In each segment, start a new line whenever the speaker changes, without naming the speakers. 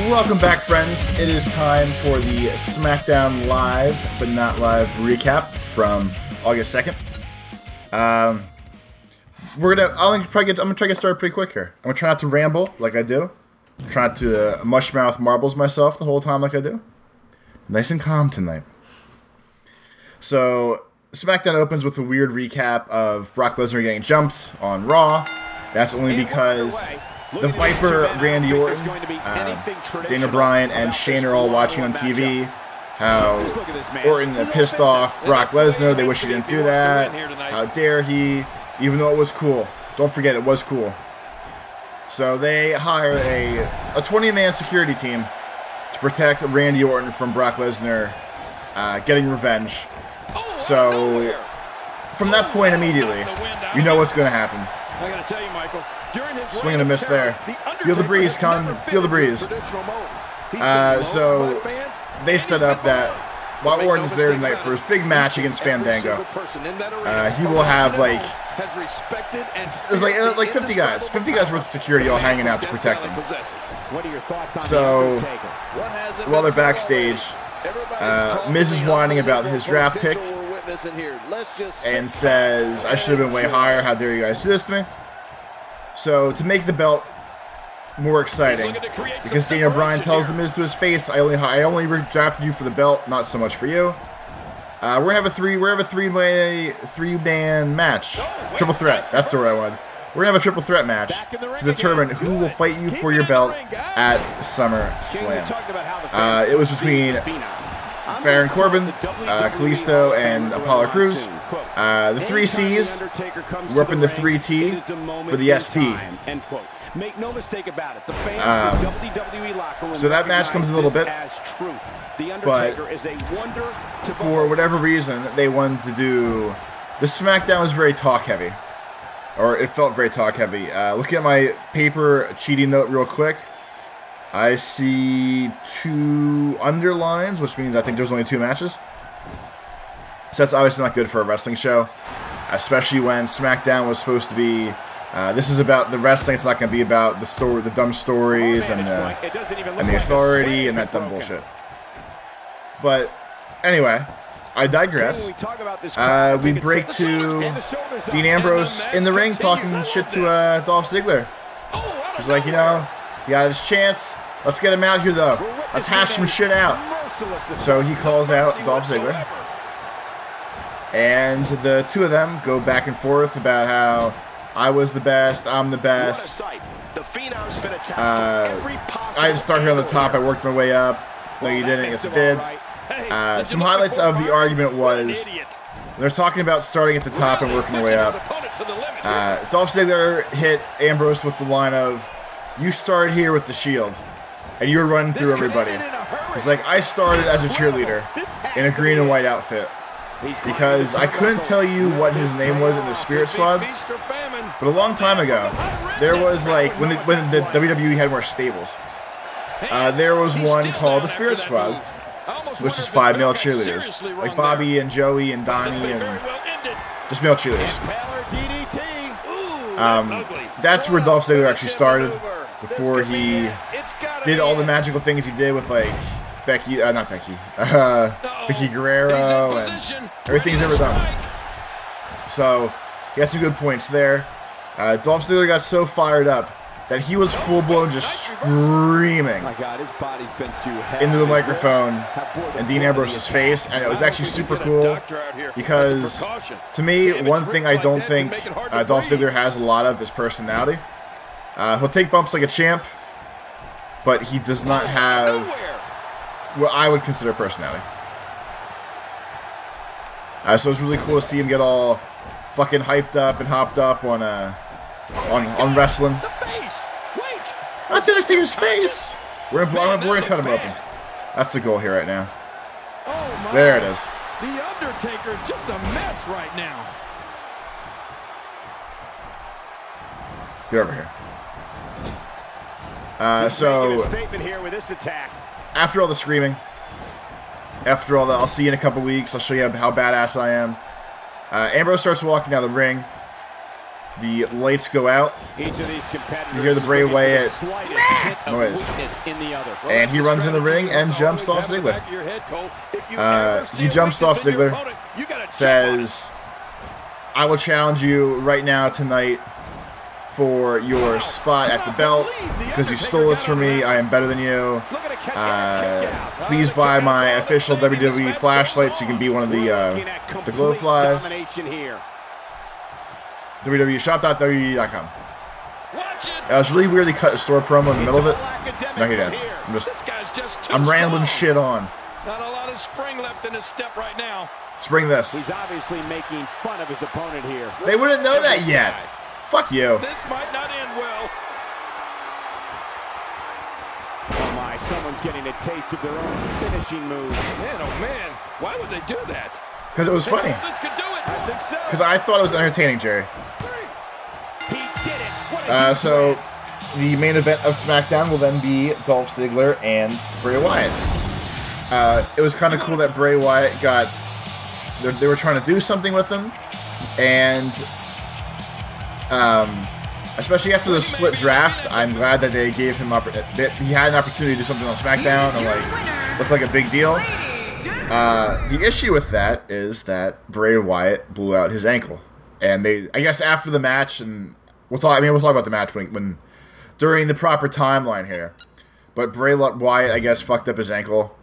Welcome back, friends. It is time for the SmackDown Live, but not live recap from August 2nd. I'm gonna try to get started pretty quick here. I'm gonna try not to ramble like I do. I'm trying to mushmouth marbles myself the whole time like I do. Nice and calm tonight. So SmackDown opens with a weird recap of Brock Lesnar getting jumped on Raw. That's only because the Viper, Randy Orton, Dana Bryan, and Shane are all watching on TV how Orton pissed off Brock Lesnar. They wish he didn't do that. How dare he, even though it was cool. Don't forget, it was cool. So they hire a 20-man security team to protect Randy Orton from Brock Lesnar getting revenge. So from that point immediately, you know what's going to happen.
I gotta tell you, Michael,
swing and a miss there. Feel the breeze, Con. Feel the breeze. So they set up that while Orton's there tonight for his big match against Fandango, he will have there's like 50 guys worth of security all hanging out to protect him. So while they're backstage, Miz is whining about his draft pick and says, "I should have been way higher. How dare you guys do this to me?" So to make the belt more exciting, because Daniel Bryan tells the Miz to his face, "I only drafted you for the belt, not so much for you." We're gonna have a three-man match, triple threat. That's the word I wanted. We're gonna have a triple threat match to determine who will fight you for your belt at SummerSlam. It was between Baron Corbin, Kalisto, and Apollo Crews. The 3 C's, we're up in the 3T for the ST.
Make no mistake about it. The fans in the WWE locker room,
so that match comes in a little bit, but for whatever reason, they wanted to do... The SmackDown was very talk-heavy, or it felt very talk-heavy. Looking at my paper cheating note real quick, I see 2 underlines, which means I think there's only 2 matches. So that's obviously not good for a wrestling show, especially when SmackDown was supposed to be... this is about the wrestling. It's not going to be about the story, the dumb stories, and the authority, and that dumb bullshit. But anyway, I digress. We break to Dean Ambrose in the ring talking shit to Dolph Ziggler. He's like, you know, he got his chance. Let's get him out here, though. Let's hash some shit out. So he calls out Dolph Ziggler. And the two of them go back and forth about how I was the best, I'm the best. I didn't start here on the top, I worked my way up. No, you didn't. Yes, I did. Some highlights of the argument was they're talking about starting at the top and working their way up. Dolph Ziggler hit Ambrose with the line of, "You started here with the Shield, and you were running through everybody." He's like, "I started as a cheerleader in a green and white outfit." Because I couldn't tell you what his name was in the Spirit Squad, but a long time ago, there was like, when the WWE had more stables, there was one called the Spirit Squad, which is 5 male cheerleaders, like Bobby and Joey and Donnie and just male cheerleaders. That's where Dolph Ziggler actually started, before he did all the magical things he did with like Becky, not Becky, Vicky Guerrero, and everything he's ever done. So, he got some good points there. Dolph Ziggler got so fired up that he was full-blown just screaming into the microphone in Dean Ambrose's face, and it was actually super cool, because, to me, one thing I don't think Dolph Ziggler has a lot of is personality. He'll take bumps like a champ, but he does not have what I would consider personality. So it was really cool to see him get all fucking hyped up and hopped up on wrestling. That's Undertaker's face. We're gonna cut him open. That's the goal here right now. There it is.
The Undertaker's just a mess right now.
Get over here. So after all the screaming, after all that, I'll see you in a couple weeks. I'll show you how badass I am. Ambrose starts walking down the ring. The lights go out.
Each of these competitors
you hear the Bray Wyatt noise. And he runs in the ring and jumps Dolph Ziggler. He jumps Dolph Ziggler, says, I will challenge you right now tonight for your spot at the belt because you stole this from me. I am better than you. Please buy my official WWE flashlight so you can be one of the glow flies. www.shop.wwe.com. It was really weird he cut a store promo in the middle of it. No, he didn't. I'm rambling shit on.
Not a lot of spring left in his step right now.
Spring this.
He's obviously making fun of his opponent here.
They wouldn't know that yet. Fuck you.
This might not end well.
Oh my, someone's getting a taste of their own finishing moves.
Man, oh man, why would they do that?
Because it was funny.
This could do it. I think so.
Because I thought it was entertaining, Jerry.
He did it.
So the main event of SmackDown will then be Dolph Ziggler and Bray Wyatt. It was kind of cool that Bray Wyatt got... They were trying to do something with him, and especially after the split draft, I'm glad that they gave him that he had an opportunity to do something on SmackDown and like look like a big deal. The issue with that is that Bray Wyatt blew out his ankle, and I guess after the match, and we'll talk about the match when during the proper timeline here. But Bray Wyatt, I guess, fucked up his ankle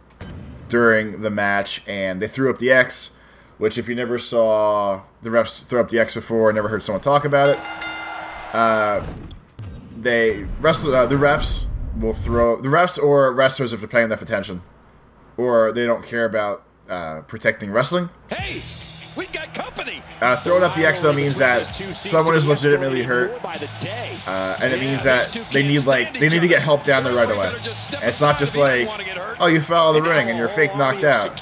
during the match, and they threw up the X. Which, if you never saw the refs throw up the X before, never heard someone talk about it, the refs will throw the refs or wrestlers if they're paying enough attention, or they don't care about protecting wrestling.
Hey, we got company.
Throwing up the X though means that someone is legitimately hurt, and it means that they need to get help down there right away. And it's not just like, oh, you fell out of the ring and you're fake knocked out.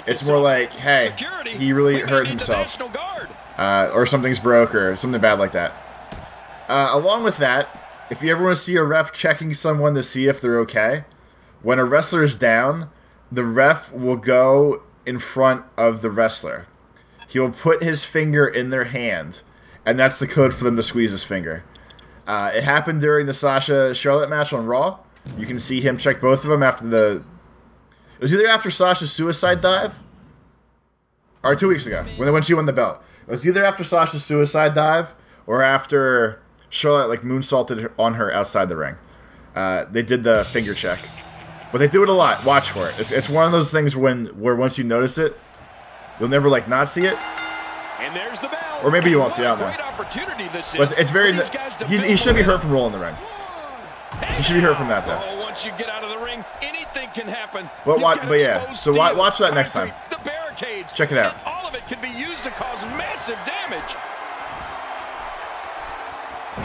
It's more like, hey, he really hurt himself, or something's broke, or something bad like that. Along with that, if you ever want to see a ref checking someone to see if they're okay, when a wrestler is down, the ref will go in front of the wrestler. He will put his finger in their hand, and that's the code for them to squeeze his finger. It happened during the Sasha-Charlotte match on Raw. You can see him check both of them after the... It was either after Sasha's suicide dive, or 2 weeks ago, when she won the belt. It was either after Sasha's suicide dive, or after Charlotte moonsaulted on her outside the ring. They did the finger check. But they do it a lot. Watch for it. It's one of those things where once you notice it, you'll never not see it.
And there's the bell.
Or maybe you won't see it. I don't know. But it's very... He should be hurt from rolling the ring. He should be hurt from that, though.
Oh, once you get out of the ring, anything can happen.
But yeah, so watch that next time.
The barricades.
Check it out.
All of it can be used to cause massive damage.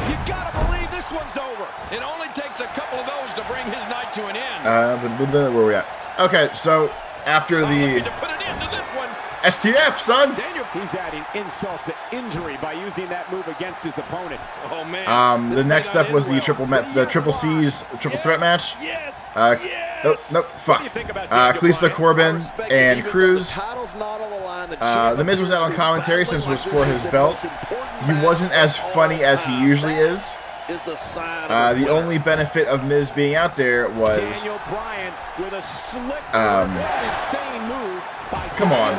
You gotta believe this one's over.
It only takes a couple of those to bring his night to an end.
Where are we at? Okay, so after the
to put an end to this one.
STF, son.
He's adding insult to injury by using that move against his opponent.
Oh man.
The next step was the triple C's triple threat match.
Yes.
Nope. Fuck. Kalisto, Corbin, and Cruz. The Miz was out on commentary since it was for his belt. He wasn't as funny as he usually is. The only benefit of Miz being out there was
Daniel Bryan with a slick, insane move by
come on.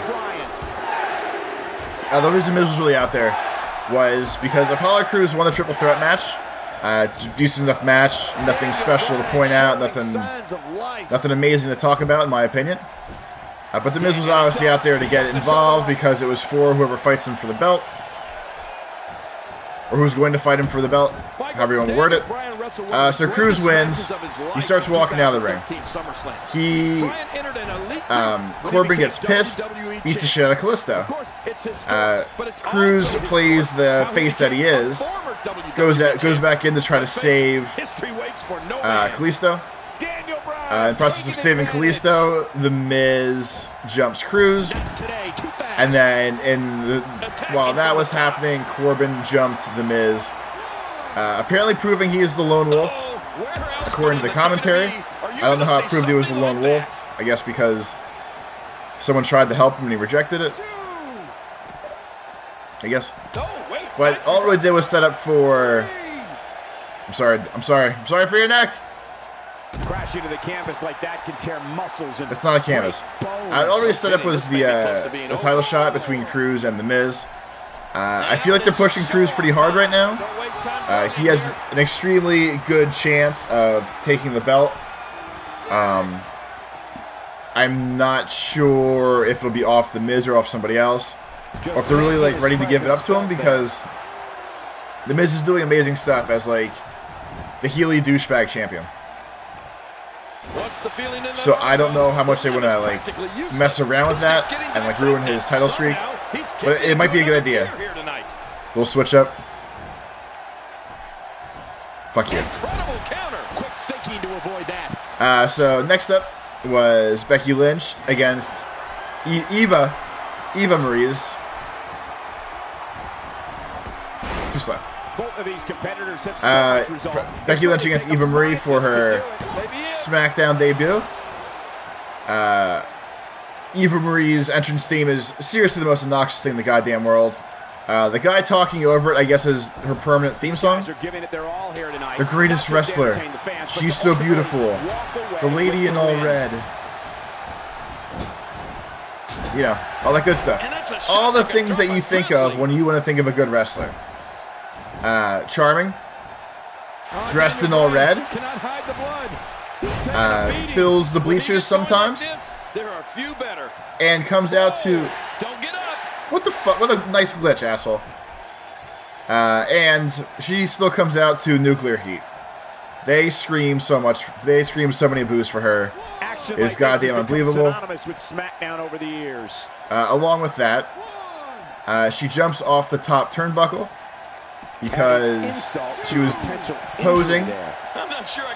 The reason Miz was really out there was because Apollo Crews won the triple threat match. Decent enough match, nothing special to point out, nothing amazing to talk about in my opinion. But the Miz was obviously out there to get involved because it was for whoever fights him for the belt. Or who's going to fight him for the belt, however you want to word it. So Cruz wins. He starts walking out of the ring. Corbin gets pissed, beats the shit out of Kalisto. Cruz plays the face that he is, goes back in to try to save Kalisto. In the process of saving Kalisto, The Miz jumps Cruz, and then while that was happening, Corbin jumped The Miz, apparently proving he is the lone wolf, according to the commentary. I don't know how it proved he was the lone wolf. I guess because someone tried to help him and he rejected it. I guess.
Oh, wait.
But all it really did was set up for... I'm sorry for your neck.
Crashing to the canvas like that can tear muscles and...
It's not a canvas. All really set up was the title shot between Cruz and The Miz. I feel like they're pushing Cruz pretty hard right now. He has an extremely good chance of taking the belt. I'm not sure if it'll be off The Miz or off somebody else, or if they're really like ready to give it up to him, because The Miz is doing amazing stuff as like the Healy douchebag champion. So I don't know how much they want to like mess around with that and like ruin his title streak, but it might be a good idea. We'll switch up. Fuck you. So next up was Becky Lynch against Eva Marie's. Too slow.
Both of these competitors have so much resolve.
Becky Lynch against Eva Marie for her SmackDown debut. Eva Marie's entrance theme is seriously the most obnoxious thing in the goddamn world. The guy talking over it, I guess, is her permanent theme song. The greatest wrestler. She's so beautiful. The lady in all red. You know, all that good stuff. All the things that you think of when you want to think of a good wrestler. Charming. Dressed in all red. Fills the bleachers sometimes. And comes out to... What the fuck? What a nice glitch, asshole. And she still comes out to Nuclear Heat. They scream so much. They scream so many boos for her. It's goddamn unbelievable. Along with that, she jumps off the top turnbuckle because she was posing.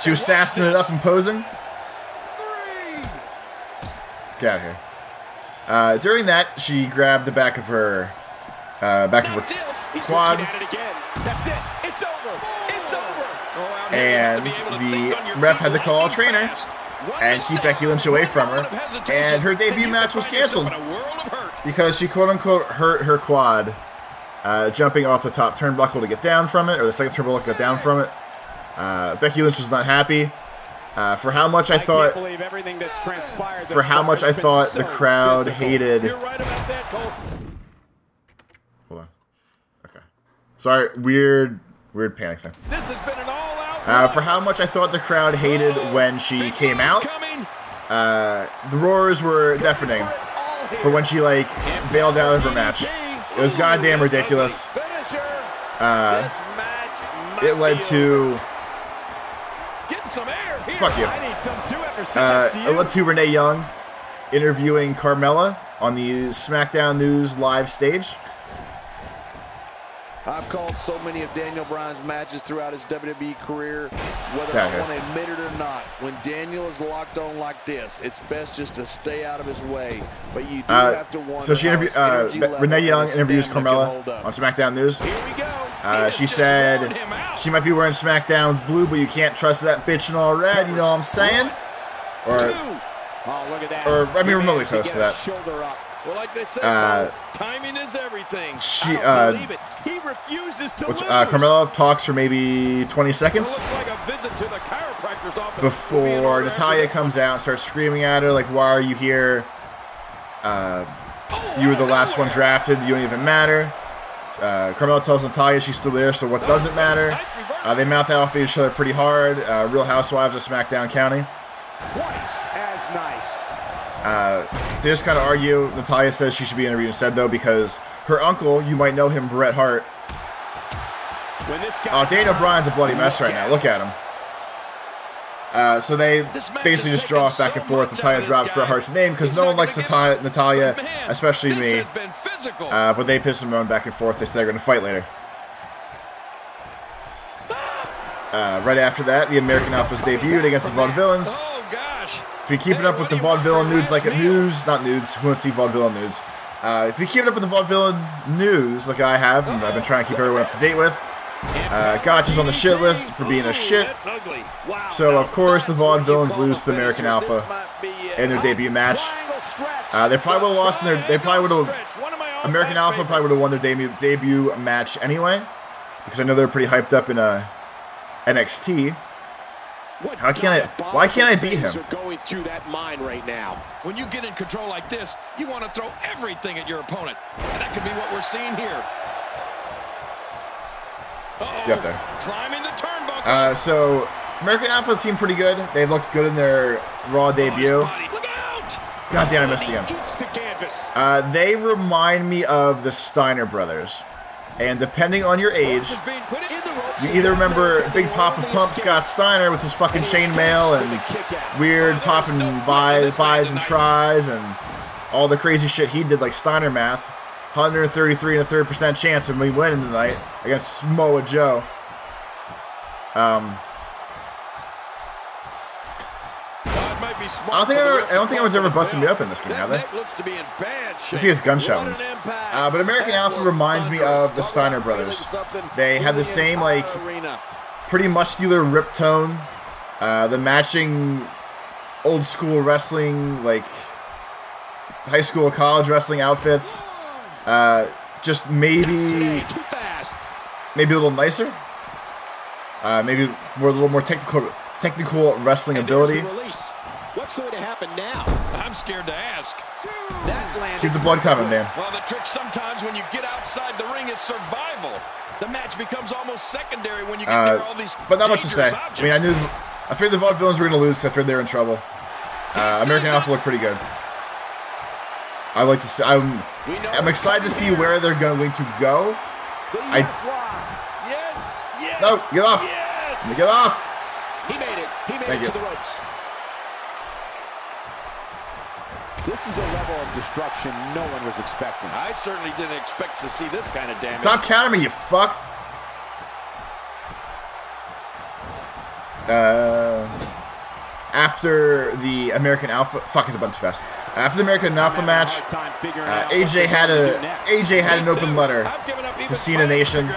She was sassing it up and posing. Get out of here. During that, she grabbed the back of her quad, and the ref had to call a trainer and keep Becky Lynch away from her, and her debut match was canceled because she quote-unquote hurt her quad jumping off the top turnbuckle to get down from it, or the second turnbuckle to get down from it. Becky Lynch was not happy. For how much I thought the crowd hated. Hold on. Okay. Sorry, weird panic thing. For how much I thought the crowd hated when she came out, the roars were deafening. For when she like bailed out of her match, it was goddamn ridiculous. It led to. Fuck you. I went to Renee Young interviewing Carmella on the SmackDown News live stage.
I've called so many of Daniel Bryan's matches throughout his WWE career, whether I want to admit it or not. When Daniel is locked on like this, it's best just to stay out of his way. But you do have to wonder.
So she Renee Young interviews Carmella on SmackDown News.
Here we go.
She said she might be wearing SmackDown blue, but you can't trust that bitch in all red. You know what I'm saying? Or I mean, remotely close to that.
Well, like they say, timing is everything.
He refuses to lose.
Carmella talks for maybe 20 seconds before Natalya comes out and starts screaming at her like, "Why are you here? You were the last one drafted. You don't even matter." Carmella tells Natalya she's still there, so what doesn't matter? They mouth off at each other pretty hard. Real Housewives of SmackDown County.
Twice as nice.
They just kind of argue. Natalya says she should be interviewed instead, though, because her uncle, you might know him, Bret Hart. Daniel Bryan's a bloody mess right now. Look at him. So they basically just draw off back and forth. Natalya drops Bret Hart's name because no one likes Natalya, especially me. But they piss and moan back and forth. They say they're going to fight later. Right after that, the American Alphas debuted against the Vaudevillains. If you're keeping up with the Vaudevillain nudes like not nudes, who wants to see Vaudevillain nudes? If you're keeping up with the Vaudevillain news like I have, and I've been trying to keep everyone up to date with, Gotch's on the shit list for being a shit. So, of course, the Vaudevillains lose to the American Alpha in their debut match. They probably would have lost in their. They probably would have American Alpha probably would have won their debut match anyway, because I know they're pretty hyped up in NXT. Why can't I beat him?
Going through that mind right now.
When you get in control like this, you want to throw everything at your opponent. And that could be what we're seeing here.
Get up there.
Climbing the turnbuckle.
So American Alpha seemed pretty good. They looked good in their Raw debut.
Look out!
God damn, I missed again. They remind me of the Steiner brothers. And depending on your age, you either remember Big Papa Pump Scott Steiner with his fucking chainmail and weird popping buys and tries and all the crazy shit he did, like Steiner math. 133 1/3% chance of me winning tonight against Samoa Joe. I don't think I was ever busting me up in this game, have they? You see his gunshot wounds. But American Alpha reminds me of the Steiner brothers. They had the same, like, pretty muscular rip tone. The matching old school wrestling, like, high school, college wrestling outfits. Just maybe a little nicer. Maybe a little more technical wrestling ability.
What's going to happen now?
I'm scared to ask.
Keep the blood coming, man.
Well, the trick sometimes when you get outside the ring is survival. The match becomes almost secondary when you get near all these
but not much to say.
objects.
I mean, I figured the Vaudevillains were going to lose, so I figured they were in trouble. American Alpha looked pretty good. I like to see. I'm excited to see where they're going to go. No, get off.
Yes.
Get off.
He made it. He made it to the ropes. This is a level of destruction no one was expecting.
I certainly didn't expect to see this kind of damage.
Stop counting me, you fuck. After the American Alpha, fuck it, the button's fast. After the American Alpha match, AJ had an open letter to Cena Nation.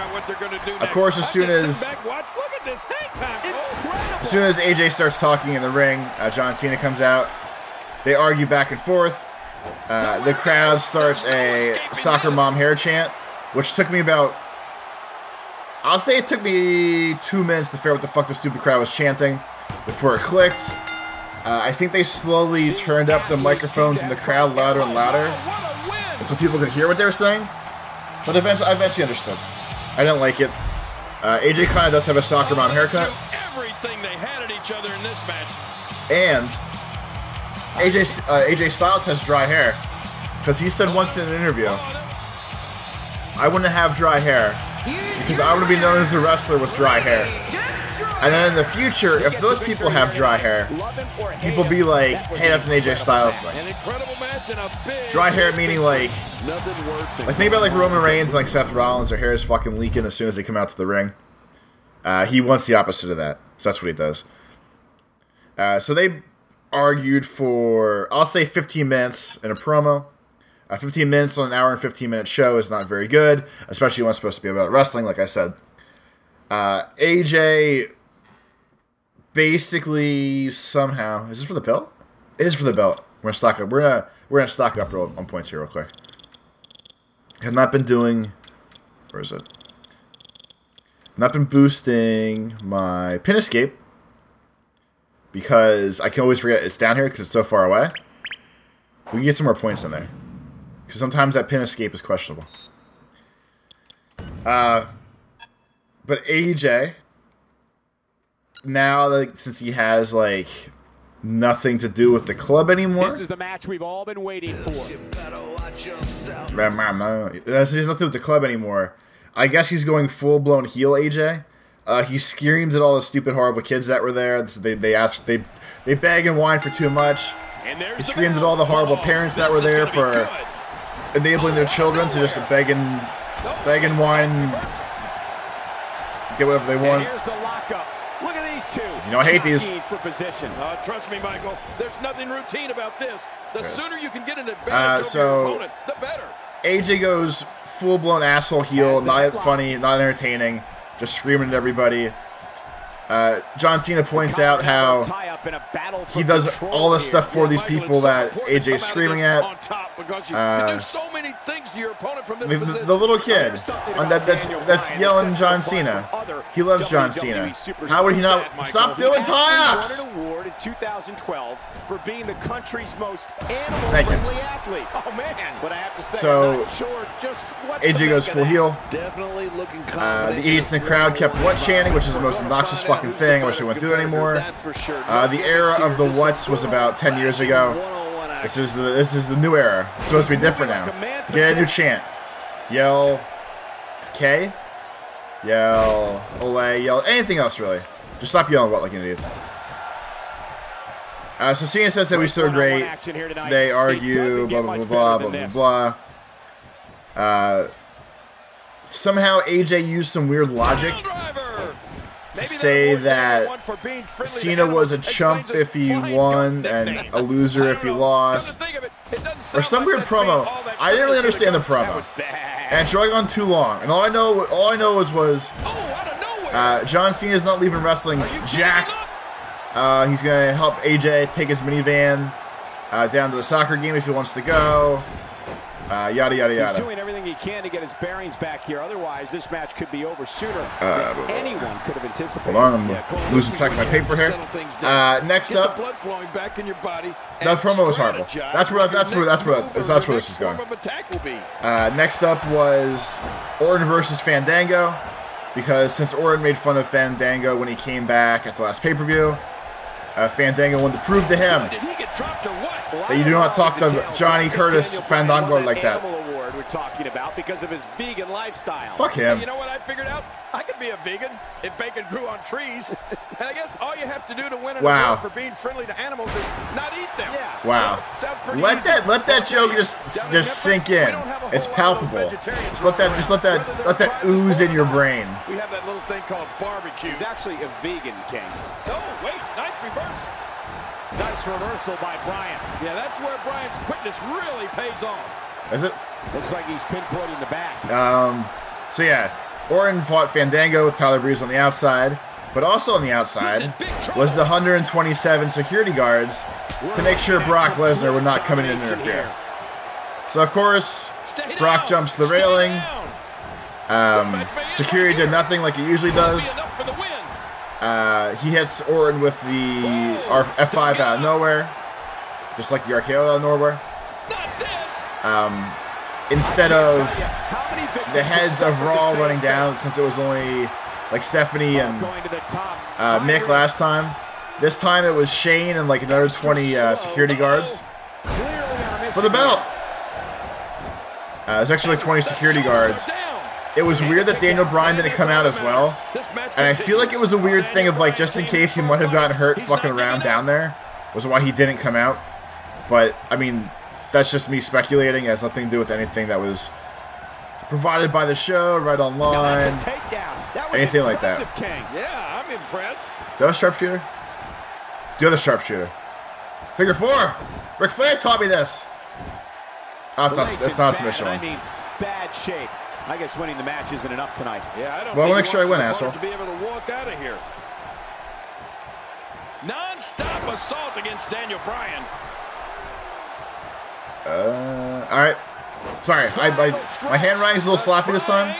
Of course, as soon as AJ starts talking in the ring, John Cena comes out. They argue back and forth. The crowd starts a soccer mom hair chant, which took me about, I'll say it took me 2 minutes to figure out what the fuck the stupid crowd was chanting before it clicked. I think they slowly turned up the microphones in the crowd louder and louder so people could hear what they were saying. But I eventually understood. I didn't like it. AJ kind of does have a soccer mom haircut.
Everything they had at each other in this match.
And AJ Styles has dry hair, because he said once in an interview, I want to have dry hair because I want to be known as a wrestler with dry hair. And then in the future, if those people have dry hair, people be like, hey, that's an AJ Styles thing. Dry hair meaning like think about like Roman Reigns and like Seth Rollins, their hair is fucking leaking as soon as they come out to the ring. He wants the opposite of that, so that's what he does. So they argued for, I'll say 15 minutes in a promo. 15 minutes on an hour and 15-minute show is not very good, especially when it's supposed to be about wrestling, like I said. AJ basically somehow, is this for the belt? It is for the belt. We're gonna stock up. We're gonna stock up on points here real quick. Have not been doing. Where is it? Not been boosting my pin escape because I can always forget it's down here because it's so far away. We can get some more points in there because sometimes that pin escape is questionable. But AJ, now like since he has like nothing to do with the club anymore.
This is the match we've all been waiting for.
He has nothing to do with the club anymore. I guess he's going full-blown heel AJ. He screamed at all the stupid, horrible kids that were there. They beg and whine for too much. He screamed at all the horrible parents that were there for enabling their children to just beg and whine, get whatever they want.
Here's the lockup. Look at these two.
You know I hate these.
For position.
Trust me, Michael. There's nothing routine about this. The sooner you can get an advantage over your opponent, the better.
AJ goes full-blown asshole heel, not funny, not entertaining, just screaming at everybody. John Cena points out how he does all this stuff for these people that AJ is screaming at. The little kid that's yelling John Cena. He loves John Cena. How would he not stop doing tie-ups? For being the country's most animal-friendly athlete. Oh man! But I have to say, so I'm not sure just what AJ goes full heel.
Definitely looking
the idiots in the crowd kept what chanting, which is the most obnoxious fucking thing. I wish they wouldn't do it anymore. The era of the whats was about 10 years ago. This is the new era. It's supposed to be different now. Get a new chant. Yell K. Yell Ole. Yell anything else really. Just stop yelling what like idiots. So Cena says that we still great. They argue, blah, blah, blah, blah, blah, blah. Somehow AJ used some weird logic to say that Cena was a chump if he won and a loser if he lost. Or some weird promo. I didn't really understand the promo. And it dragged on too long. And all I know was John Cena's not leaving wrestling jack. He's going to help AJ take his minivan down to the soccer game if he wants to go. Yada, yada, yada.
He's doing everything he can to get his bearings back here. Otherwise, this match could be over sooner than anyone could have anticipated.
Hold on, I'm losing track of my paper here. Next up, that promo was horrible. That's where this is going. Next up was Orton versus Fandango. Because since Orton made fun of Fandango when he came back at the last pay-per-view, Fandango wanted to prove to him that you do not talk to Johnny Curtis Fandango like that.
We're talking about because of his vegan lifestyle.
Fuck him.
You know what I figured out? I could be a vegan if bacon grew on trees. And I guess all you have to do to win an award for being friendly to animals is not eat them.
Yeah. Wow. Let that joke just sink in. It's palpable. Just let that ooze in your brain.
We have that little thing called barbecue.
He's actually a vegan, King.
Oh, wait, nice reversal.
Nice reversal by Bryan.
Yeah, that's where Bryan's quickness really pays off.
Is it?
Looks like he's pinpointing the back.
So yeah, Orton fought Fandango with Tyler Breeze on the outside, but also on the outside was the 127 security guards to make sure Brock Lesnar would not come in and interfere. So of course, Brock jumps the railing. Security did nothing like it usually does. He hits Orton with the F5 out of nowhere, just like the RKO out of nowhere. Instead of the heads of Raw running down, since it was only like Stephanie and Mick last time, this time it was Shane and like another 20 security guards for the belt. There's actually like 20 security guards. It was weird that Daniel Bryan didn't come out as well, and I feel like it was a weird thing of like just in case he might have gotten hurt fucking around down there was why he didn't come out. But I mean, that's just me speculating. It has nothing to do with anything that was provided by the show, right online, anything like that.
Yeah, I'm impressed.
Do a sharpshooter? Do the sharpshooter. Figure 4. Ric Flair taught me this. Oh, it's not a submission one.
I mean, bad shape. I guess winning the match isn't enough tonight.
Yeah, I don't
well, make sure I win, asshole.
To be able to walk out of here. Non-stop assault against Daniel Bryan.
Alright. Sorry, my handwriting's a little sloppy this time.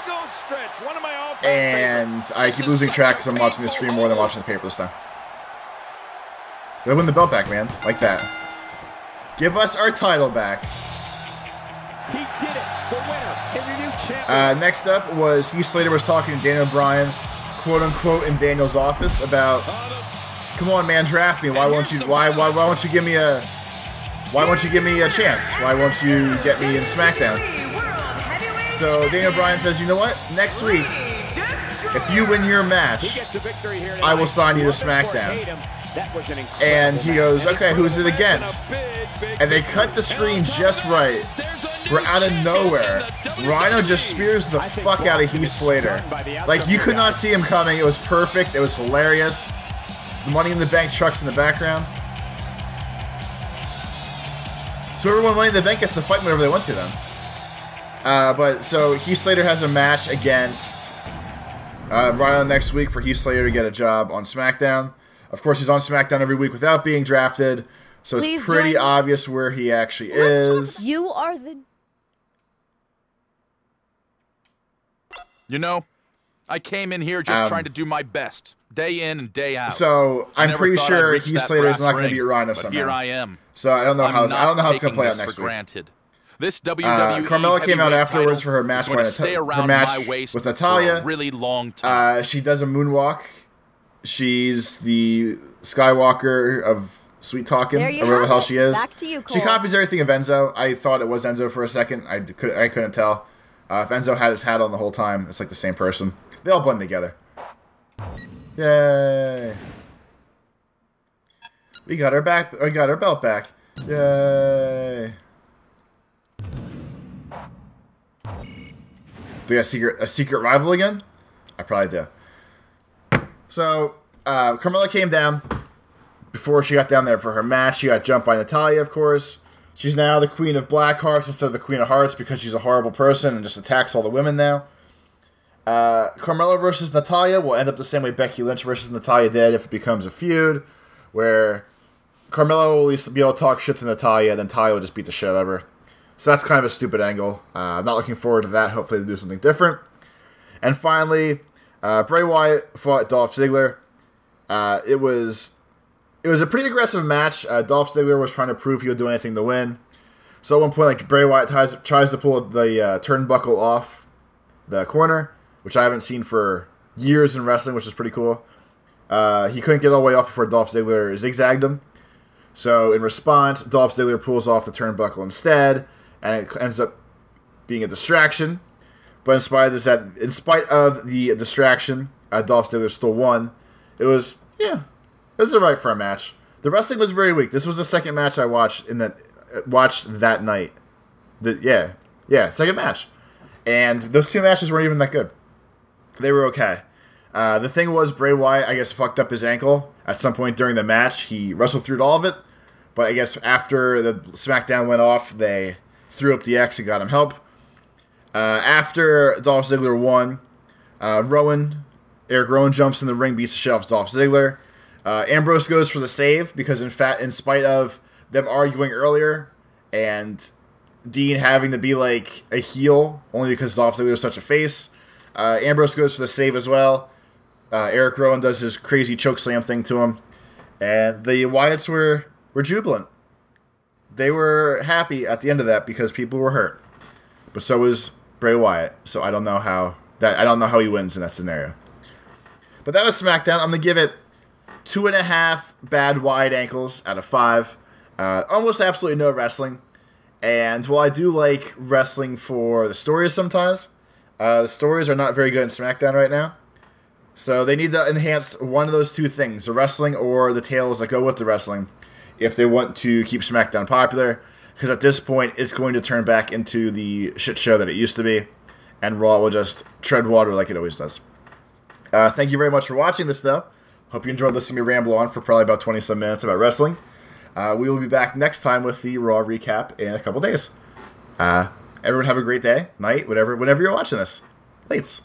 And I keep losing track because I'm watching the screen more than watching the paper this time. Gotta win the belt back, man. Like that. Give us our title back.
He did it. The winner and your new champion.
Next up was Heath Slater was talking to Daniel Bryan, quote unquote, in Daniel's office about, come on, man, draft me. Why won't you give me a chance? Why won't you get me in SmackDown? So Daniel Bryan says, you know what? Next week, if you win your match, I will sign you to SmackDown. And he goes, okay, who's it against? And they cut the screen just right. We're out of nowhere. Rhyno just spears the fuck out of Heath Slater. Like, you could not see him coming. It was perfect. It was hilarious. The Money in the Bank trucks in the background. So everyone Money in the Bank gets to fight whenever they want to then. But so Heath Slater has a match against Rhyno next week for Heath Slater to get a job on SmackDown. Of course, he's on SmackDown every week without being drafted, so it's pretty obvious where he actually is.
You are the...
You know, I came in here just trying to do my best, day in and day out.
So I'm pretty sure Heath Slater is not going to beat Rhyno somehow.
Here I am.
So I don't know how it's going to play out next week.
Granted. This WWE
Carmella came out afterwards for her match, with Natalya.
For a really long time.
She does a moonwalk. She's the Skywalker of sweet talking, or whatever the hell she is.
Back to you, Cole.
She copies everything of Enzo. I thought it was Enzo for a second. I couldn't tell. If Enzo had his hat on the whole time, it's like the same person. They all blend together. Yay! We got our belt back. Yay! Do we have a secret rival again? I probably do. So, Carmella came down. Before she got down there for her match, she got jumped by Natalya, of course. She's now the Queen of Black Hearts instead of the Queen of Hearts because she's a horrible person and just attacks all the women now. Carmella versus Natalya will end up the same way Becky Lynch versus Natalya did if it becomes a feud, where Carmella will at least be able to talk shit to Natalya, and then Natalya will just beat the shit out of her. So that's kind of a stupid angle. I'm not looking forward to that. Hopefully they do something different. And finally, Bray Wyatt fought Dolph Ziggler. It was a pretty aggressive match. Dolph Ziggler was trying to prove he would do anything to win. So at one point, like, Bray Wyatt tries to pull the turnbuckle off the corner, which I haven't seen for years in wrestling, which is pretty cool. He couldn't get all the way off before Dolph Ziggler zigzagged him. So in response, Dolph Ziggler pulls off the turnbuckle instead, and it ends up being a distraction. But in spite of the distraction, Dolph Ziggler still won. It was alright for a match. The wrestling was very weak. This was the second match I watched that night. Second match. And those two matches weren't even that good. They were okay. The thing was, Bray Wyatt, I guess, fucked up his ankle at some point during the match. He wrestled through all of it, but I guess after the SmackDown went off, they threw up the X and got him help. After Dolph Ziggler won, Eric Rowan jumps in the ring, beats the shit off Dolph Ziggler. Ambrose goes for the save because, in spite of them arguing earlier and Dean having to be like a heel only because Dolph Ziggler is such a face, Ambrose goes for the save as well. Eric Rowan does his crazy chokeslam thing to him, and the Wyatts were jubilant. They were happy at the end of that because people were hurt, but so was Bray Wyatt. So I don't know how he wins in that scenario. But that was SmackDown. I'm gonna give it 2.5 bad wide ankles out of 5. Almost absolutely no wrestling. And while I do like wrestling for the stories sometimes, the stories are not very good in SmackDown right now. So they need to enhance one of those two things, the wrestling or the tales that go with the wrestling, if they want to keep SmackDown popular. Because at this point, it's going to turn back into the shit show that it used to be. And Raw will just tread water like it always does. Thank you very much for watching this, though. Hope you enjoyed listening to me ramble on for probably about 20-some minutes about wrestling. We will be back next time with the Raw recap in a couple days. Everyone have a great day, night, whenever you're watching this. Lates.